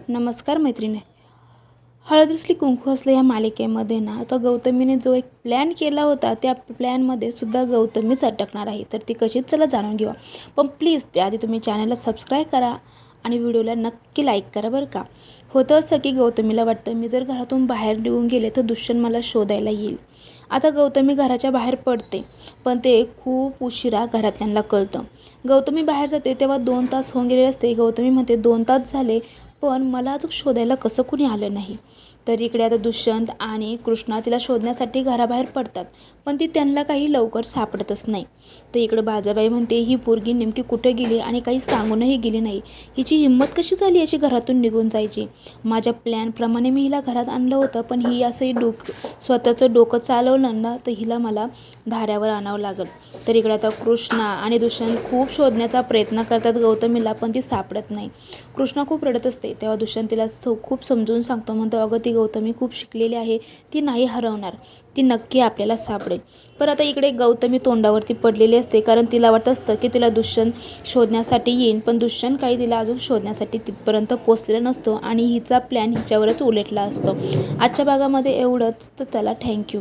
नमस्कार मैत्रिणी. हळद रुसली कुंकू हसलं या मालिकेमध्ये ना आता गौतमीने जो एक प्लॅन केला होता त्या प्लॅनमध्ये सुद्धा गौतमीच अटकणार आहे. तर ती कशीच चला जाणून घेऊ. पण प्लीज त्याआधी तुम्ही चॅनलला सबस्क्राईब करा आणि व्हिडिओला नक्की लाईक करा बरं का. होतं असं की गौतमीला वाटतं मी जर घरातून बाहेर निघून गेले तर दुष्यंत मला शोधायला येईल. आता गौतमी घराच्या बाहेर पडते पण ते खूप उशिरा घरातल्यांना कळतं. गौतमी बाहेर जाते तेव्हा 2 तास होऊन गेलेले असते. गौतमी म्हणते 2 तास झाले पण मला अजून शोधायला कसं कुणी आलं नाही. तर इकडे आता दुष्यंत आणि कृष्णा तिला शोधण्यासाठी घराबाहेर पडतात पण ती त्यांना काही लवकर सापडतच नाही. तर इकडे बाजाबाई म्हणते ही पोरगी नेमकी कुठे गेली आणि काही सांगूनही गेली नाही. हिची हिंमत कशी झाली याची घरातून निघून जायची. माझ्या प्लॅनप्रमाणे मी हिला घरात आणलं होतं पण ही असंही स्वतःचं डोकं चालवलं ना तर हिला मला धाऱ्यावर आणावं लागेल. तर इकडे आता कृष्णा आणि दुष्यंत खूप शोधण्याचा प्रयत्न करतात गौतमीला पण ती सापडत नाही. कृष्णा खूप रडत असते तेव्हा दुष्यंत तिला खूप समजून सांगतो. म्हणतो अगं ती गौतमी खूप शिकलेली आहे, ती नाही हरवणार, ती नक्की आपल्याला सापडेल. पण आता इकडे गौतमी तोंडावरती पडलेली असते कारण तिला वाटत असतं की तिला दुष्यंत शोधण्यासाठी येईन पण दुष्यंत काही तिला अजून शोधण्यासाठी तिथपर्यंत पोचलेला नसतो आणि हिचा प्लॅन हिच्यावरच उलटला असतो. आजच्या भागामध्ये एवढंच. तर त्याला थँक्यू.